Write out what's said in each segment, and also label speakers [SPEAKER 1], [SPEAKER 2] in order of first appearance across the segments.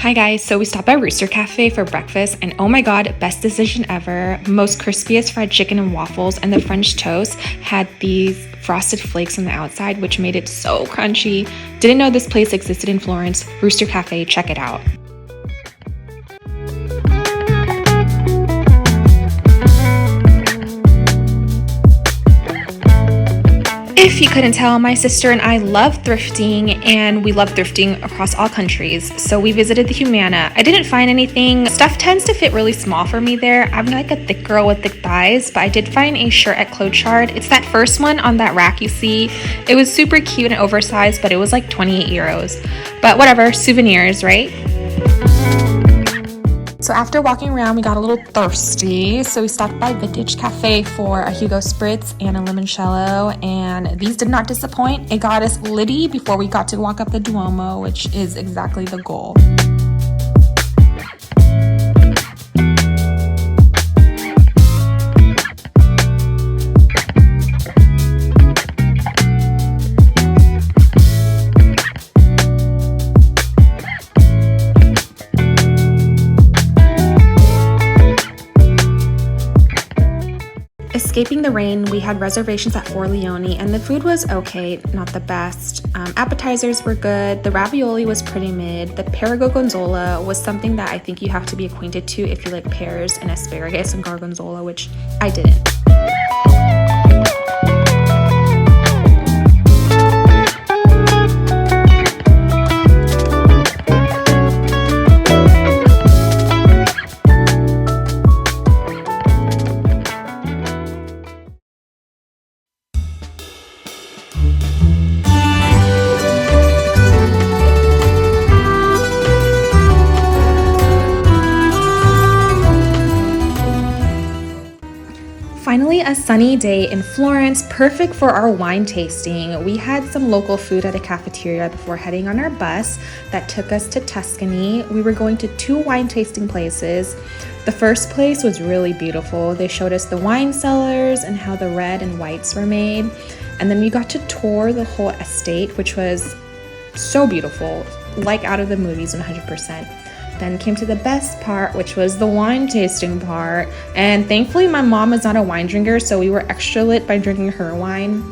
[SPEAKER 1] Hi guys, so we stopped by Rooster Cafe for breakfast and oh my god, best decision ever. Most crispiest fried chicken and waffles, and the French toast had these frosted flakes on the outside which made it so crunchy. Didn't know this place existed in Florence. Rooster Cafe, check it out. If you couldn't tell, my sister and I love thrifting, and we love thrifting across all countries. So we visited the Humana. I didn't find anything. Stuff tends to fit really small for me there. I'm like a thick girl with thick thighs, but I did find a shirt at Clochard. It's that first one on that rack you see. It was super cute and oversized, but it was like 28 euros. But whatever, souvenirs, right? So after walking around, we got a little thirsty, so we stopped by Vintage Cafe for a Hugo Spritz and a limoncello, and these did not disappoint. It got us litty before we got to walk up the Duomo, which is exactly the goal. Escaping the rain, we had reservations at Four Leoni, and the food was okay, not the best. Appetizers were good, the ravioli was pretty mid, the pear gorgonzola was something that I think you have to be acquainted to if you like pears and asparagus and gorgonzola, which I didn't. Finally, a sunny day in Florence, perfect for our wine tasting. We had some local food at a cafeteria before heading on our bus that took us to Tuscany. We were going to 2 wine tasting places. The first place was really beautiful. They showed us the wine cellars and how the red and whites were made. And then we got to tour the whole estate, which was so beautiful, like out of the movies 100%. Then came to the best part, which was the wine tasting part, and thankfully my mom is not a wine drinker, so we were extra lit by drinking her wine.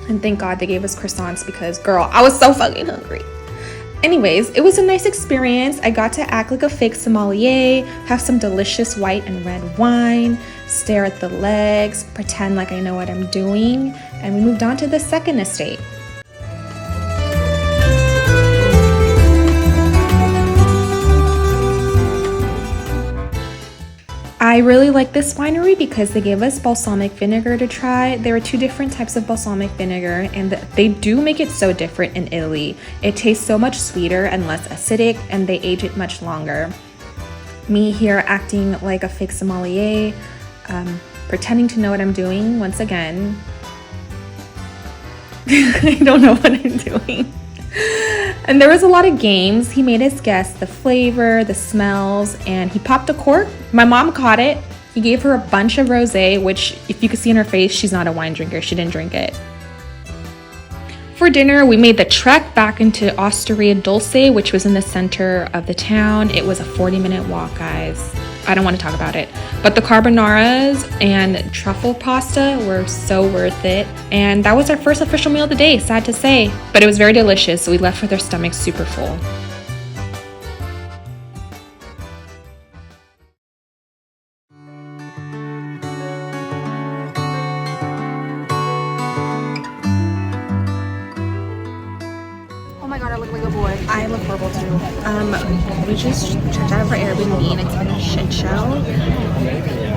[SPEAKER 1] And thank God they gave us croissants because girl, I was so fucking hungry. Anyways, it was a nice experience. I got to act like a fake sommelier, have some delicious white and red wine, stare at the legs, pretend like I know what I'm doing, and we moved on to the second estate. I really like this winery because they gave us balsamic vinegar to try. There are 2 different types of balsamic vinegar, and they do make it so different in Italy. It tastes so much sweeter and less acidic, and they age it much longer. Me here acting like a fake sommelier, pretending to know what I'm doing once again. I don't know what I'm doing. And there was a lot of games. He made us guess the flavor, the smells, and he popped a cork. My mom caught it. He gave her a bunch of rosé, which if you could see in her face, she's not a wine drinker. She didn't drink it. For dinner, we made the trek back into Osteria Dulce, which was in the center of the town. It was a 40-minute walk, guys. I don't want to talk about it. But the carbonaras and truffle pasta were so worth it. And that was our first official meal of the day, sad to say. But it was very delicious, so we left with our stomachs super full. Oh my god, I look like a boy. I look horrible too. We just checked out of our Airbnb and it's been a shit show.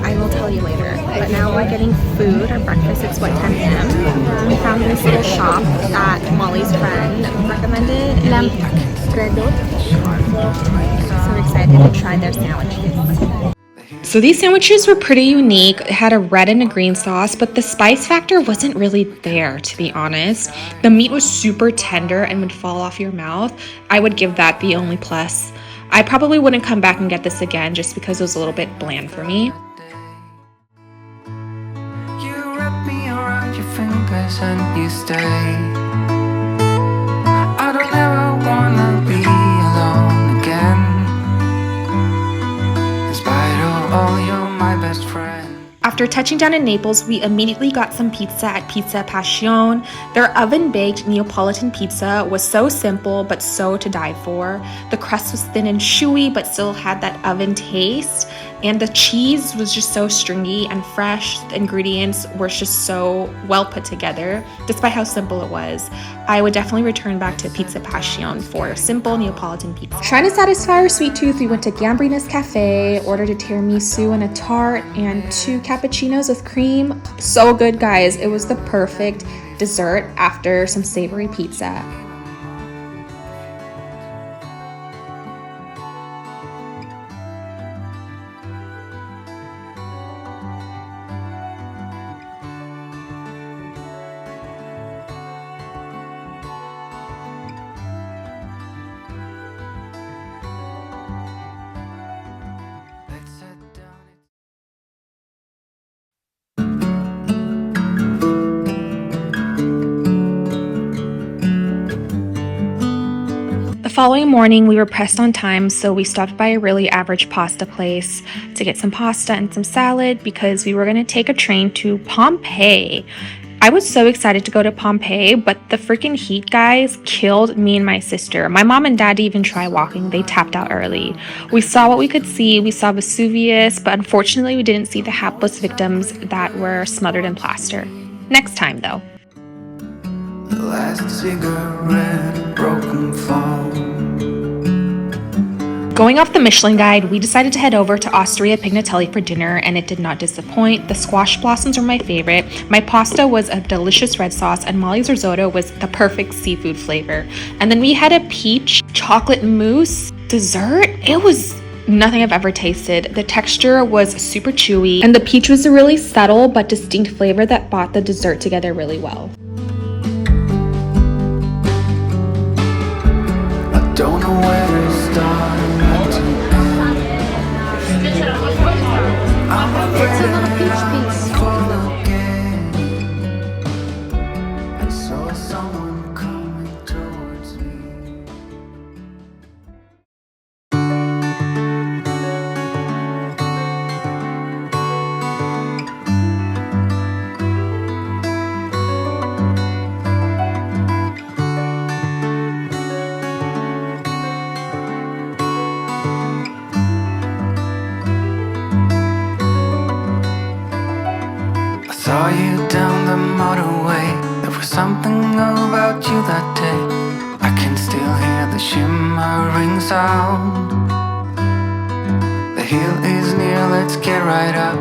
[SPEAKER 1] I will tell you later. But now we're getting food, our breakfast. It's what, 10 p.m. We found this little shop that Molly's friend recommended. And so excited to try their sandwiches. So these sandwiches were pretty unique. It had a red and a green sauce, but the spice factor wasn't really there, to be honest. The meat was super tender and would fall off your mouth. I would give that the only plus. I probably wouldn't come back and get this again just because it was a little bit bland for me.
[SPEAKER 2] You wrap me around your fingers and you stay. I don't ever wanna be alone again.
[SPEAKER 1] After touching down in Naples, we immediately got some pizza at Pizza Passion. Their oven-baked Neapolitan pizza was so simple but so to die for. The crust was thin and chewy but still had that oven taste, and the cheese was just so stringy and fresh. The ingredients were just so well put together, despite how simple it was. I would definitely return back to Pizza Passion for simple Neapolitan pizza. Trying to satisfy our sweet tooth, we went to Gambrina's Cafe, ordered a tiramisu and a tart, and 2 cappuccinos with cream. So good, guys. It was the perfect dessert after some savory pizza. The following morning, we were pressed on time, so we stopped by a really average pasta place to get some pasta and some salad because we were going to take a train to Pompeii. I was so excited to go to Pompeii, but the freaking heat, guys, killed me and my sister. My mom and dad didn't even try walking. They tapped out early. We saw what we could see. We saw Vesuvius, but unfortunately, we didn't see the hapless victims that were smothered in plaster. Next time, though.
[SPEAKER 2] The last cigarette, broken phone.
[SPEAKER 1] Going off the Michelin guide, we decided to head over to Osteria Pignatelli for dinner, and it did not disappoint. The squash blossoms were my favorite. My pasta was a delicious red sauce, and Molly's risotto was the perfect seafood flavor. And then we had a peach chocolate mousse dessert. It was nothing I've ever tasted. The texture was super chewy, and the peach was a really subtle but distinct flavor that brought the dessert together really well.
[SPEAKER 2] I don't know where to start.
[SPEAKER 3] It's a little peach piece.
[SPEAKER 2] I saw someone coming towards me. Saw you down the motorway. There was something about you that day. I can still hear the shimmering sound. The hill is near, let's get right up.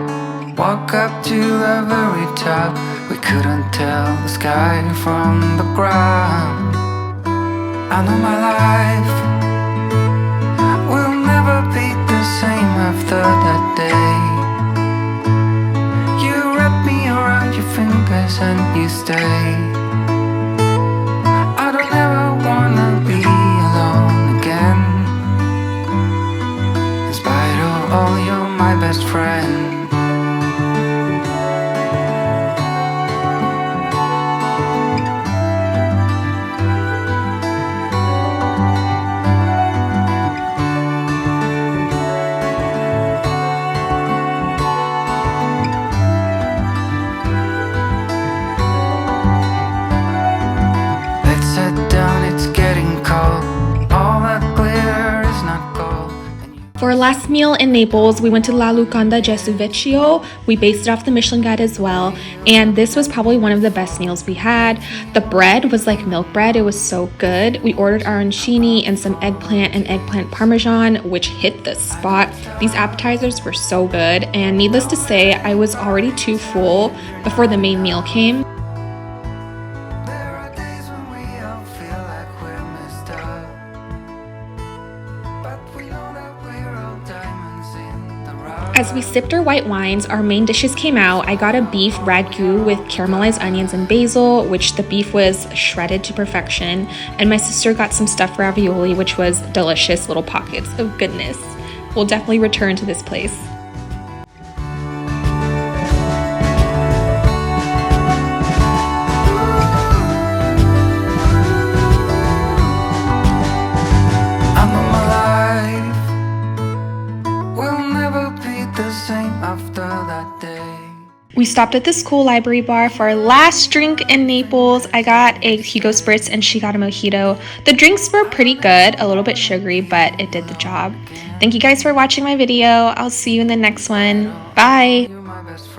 [SPEAKER 2] Walk up to the very top. We couldn't tell the sky from the ground. I know my life will never be the same after that day. Your fingers and you stay. I don't ever wanna be alone again. In spite of all, you're my best friend.
[SPEAKER 1] For our last meal in Naples, we went to La Locanda Gesù Vecchio. We based it off the Michelin guide as well, and this was probably one of the best meals we had. The bread was like milk bread. It was so good. We ordered arancini and some eggplant and eggplant parmesan, which hit the spot. These appetizers were so good, and needless to say, I was already too full before the main meal came.
[SPEAKER 2] There are days when we all feel like we're messed up, but we know that we're all diamonds in the rough.
[SPEAKER 1] As we sipped our white wines, our main dishes came out. I got a beef ragu with caramelized onions and basil, which the beef was shredded to perfection, and my sister got some stuffed ravioli, which was delicious little pockets of goodness. We'll definitely return to this place.
[SPEAKER 2] I know my life will never be the same after that day.
[SPEAKER 1] We stopped at the school library bar for our last drink in Naples. I got a Hugo Spritz and she got a mojito. The drinks were pretty good, a little bit sugary, but it did the job. Thank you guys for watching my video. I'll see you in the next one. Bye!
[SPEAKER 2] You're my best